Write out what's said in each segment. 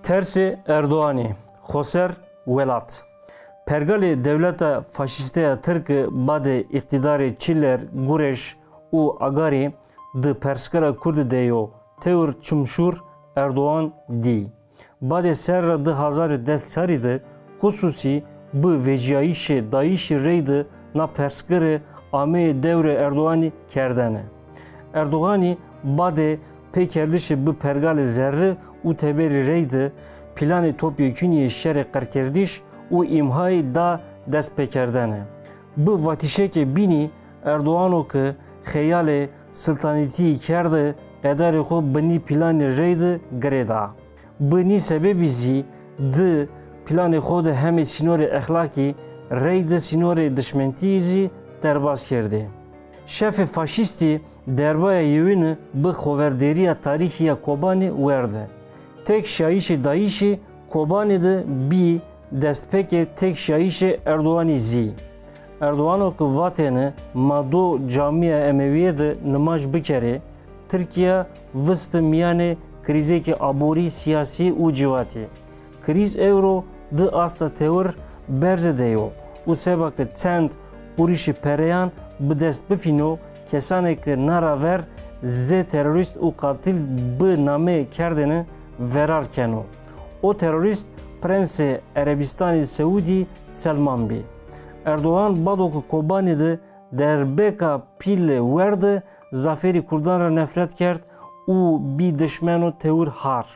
Tersi Erdoğan'ı, Xoser Welat. Pergali devleta faşisteya Türk bade iktidarı Çiller, Gureş u Agari de Perskara Kurd deyo Teur Çumşur Erdoğan di. Bade serra de hazar dest sarıydı, hususi bu veciyayişe dayişi reydi na Perskara ame devre Erdoğan'ı kerdane. Erdoğan'ı bade pekerlişi bu pergali zerri u teberi reydi planı topyekuniye şere karkerdiş u imhayı da dest pekerdane. Bu vatişeke bini Erdoğan'o ki xeyale sultaniyeti kerdi kadar xo bini planı reydi greda. Bini sebebi zi de planı xo de hem sinore ahlaki reydi sinore düşmentizi derbaz kerdi. Şefi faşisti derbaya yevini bu xoverderiya tarihiya Kobani verdi. Tek şayişi dayişi Kobani'de bir destpeke tek şayişi Erdoğan'ı zi. Erdoğan'o ki vateni mado camiye Emeviye'de nımaj bikeri, Türkiye vıstı miyane krizeki abori siyasi u civati. Kriz euro de asta tevr berze deyo. U sebakı çend kurişi pereyan bi dest bifino kesane ki nara ver z terörist u katil bi name kerdeni verar keno. O terörist Prensi Arabistan'ı Saudi Selman bi. Erdoğan badoku Kobani'de derbeka pille verdi, zaferi Kurdan'a nefret kert u bi düşmano tevr har.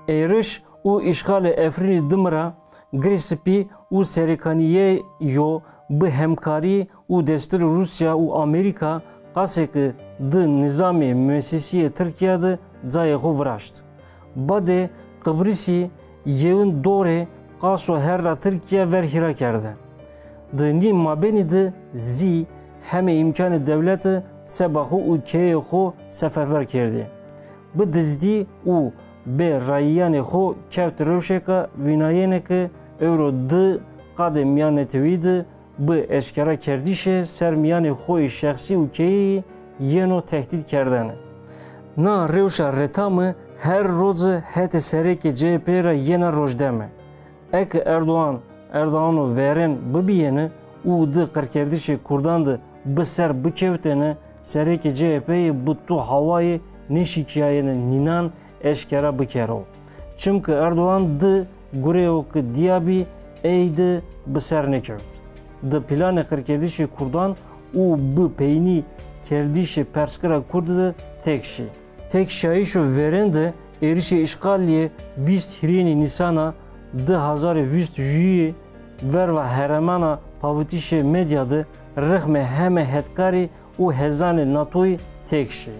Eriş u işgali Efrini dımra grisipi u serikaniye yo bi hemkari u desturi Rusya u Amerika kaseki de nizami müessesiye Türkiye'de zayeho vraşt. Bade Kıbrıs'ı yevin dore qaso herra Türkiye verhira kerde. Dini mabeni de zi heme imkanı devleti sebahu u keyeho seferber kerdi. Bu dizdi u be rayyan ho kevt revşeka vinayeneke euro de kadem yanetevidi bu eşkara kerdişe sermiyane hoy şahsi u keyi yeno tehdit kerdene. Na revşa retamı her rozu hete sereke CHP ra yena rojdeme. Ek Erdoğan'u veren bibiyeni u de karkerdişe kurdandı biser bikevtene sereke CHP'yi buttu havayı neşikiyayene ninan eşkara bikero. Çünkü Erdoğan de gureo ki diyabi eydi biser nekevt. De planı karkerdişe kurdan u bu peyni kerdişe perskara kurdu tek şey. Tek şayişo veren de erişe işgalliye vist hireni Nisan'a 2020 juye verva heremana pavutişe medyada rıhme heme hetkari u hezane NATO'yu tek şey.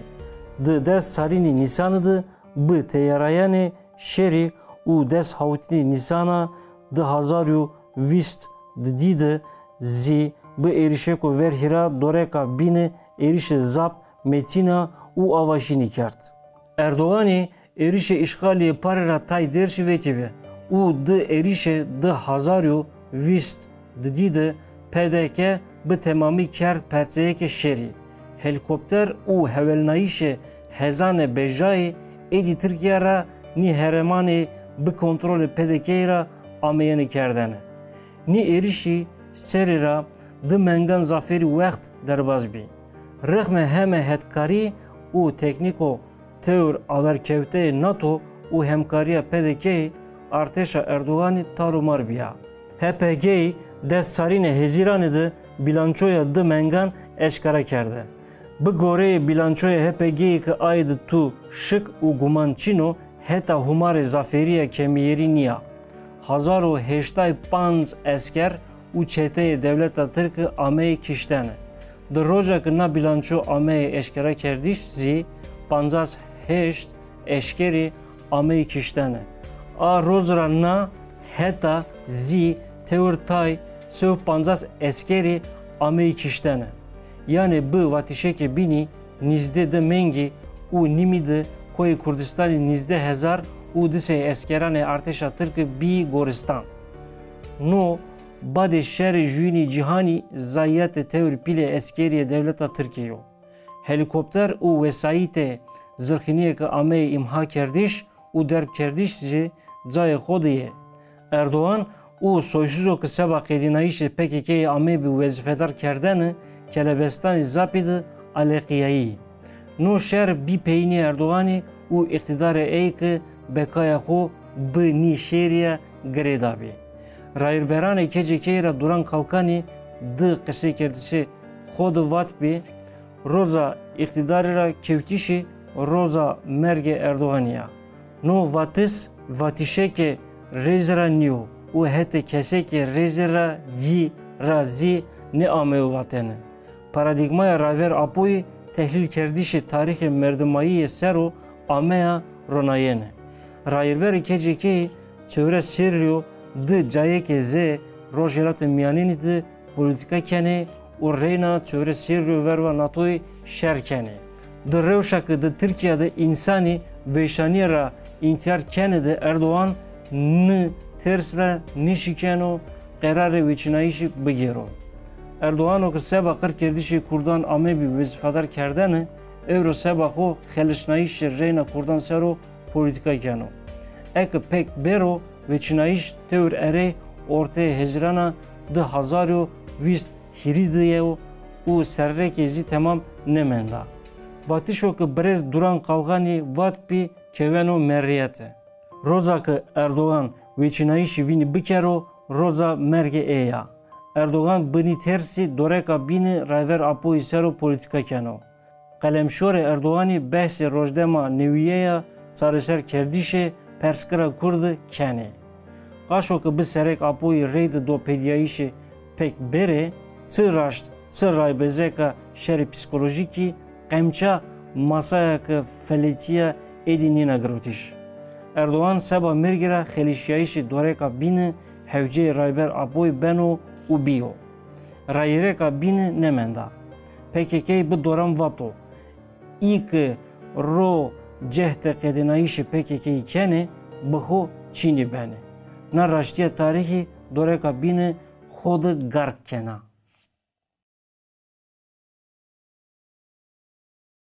Dest sarini Nisan'dı bu teyarayane şeri u dest havutini Nisan'a 2020 dide zi bu erişeko verhira doreka bine erişe zap metina u avaşini kert. Erdoğan'ı erişe işgali parera tay derşi vetibe u de erişe 2020 dide PDK bu tamamı kert perçeyeke şeri. Helikopter u hevelnayişe hezane bejai edi Türkiye ra ni heremane bu kontrolü PDK ra ameyeni kerdene. Ni erişi seri ra de mengan zaferi vakt derbaz bi. Rıhme heme hetkari u tekniko tevr averkevte NATO u hemkariya PDK arteşa Erdoğan'ı tarumar biya. HPG dest sarine heziranıdı bilançoya de mengan eşkara kerde. Bu gore bilançoya HPG'yi ki aydı tu şık u gumançino heta humare zaferiya kemiyeri niya. 1085 esker u çeteye devleta Türk'ü amey kiştene. De roja ki na bilanço amey eşkara kerdiş zi 58 eşkeri amey kiştene. A rozra na heta zi tevrtay söv 50 eskeri amey kiştene. Yani bu vatişeke bini nizde de mengi u nimide koy Kurdistan'ı nizde hezar u dise eskerane arteşa Türk'ü bi Goristan. No bade şer jüni cihani zayiat tevr pile eskeriye devleta Türkiye. Helikopter u vesayite zırhiniye ki amey imha kerdiş u derb kerdiş zi cayê xwe diye. Erdoğan û soysuzok seba qêdînayîşê PKK'yê Amê bi wezîfedar kerdeni kelebestanê zapî di aleqiyayî. No şer bî peyînê Erdoğanê û îqtidarê ê ki bekaya xwe bi nîşêriya girê dabê. Rayirberanê KCK'yê re Duran Kalkanî di qisêkirtişê xwe di vat bê roza îqtidarê re kewtîşê roza mergê Erdoğanî ye. No vatis vatîşekê rêz re nîyo û hete kesekê rêzê re yî ra zî ne amêvatene. Paradigmaya Raver Apoyê tehlîl kerdîşê tarîxê merdimayiyê ser û ameya ronayene. Rayirberê KCK'yê çewre Sêryo di cayekê zê rojhilatê miyanînê di polîtika kenê û reyna çewre Sêryo verva NATOyê şer kenê. Di rewşekê di Tirkiye de însanî vêşaniya ra întiyar kenê de Erdoğan ni ters re nişîken û qerarê wêçinayîşê bigêro. Erdoğan ki seba qir kerdîşê Kurdan Amê bî wezîfedar kerdeni ew seba xwe xelişnayîşê reyna Kurdan ser û polîtika keno. Eke pek bêro wêçinayîş tewr erê ortaya hezirana 2020 hîrî diye û serrekê zî temam nemenda. Vatîşo ki birêz Duran Kalkanî vat bî keven û merriyete. Roza ki Erdoğan wêçinayîşê vînî bikero roza mergê ê ya. Erdoğan binî tersî doreka bînî Raver Apoyê ser û polîtika keno. Qelemşorê Erdoğanî behsê rojdema newîyeya çareser kerdîşê perskira Kurd kenê. Qaşo ki bi serek Apoyê rê di dopediyayîşê pek berê çi raşt çi raybezeka şerê psikolojîkî qemça masayeke felêtiya êdî nîna girotîş. Erdoğan seba mirgira xelîşiyayîşê doreka bînî hewceyê Rayber Apoyê beno û bîyo. Rayîreka bînî nemenda. PKK'yê bi doran vato. Î ki ro cehte qedînayîşê PKK'yê kenê bi xwe çînî bene. Na raştiya tarîxî doreka bînî xwe di gark kena.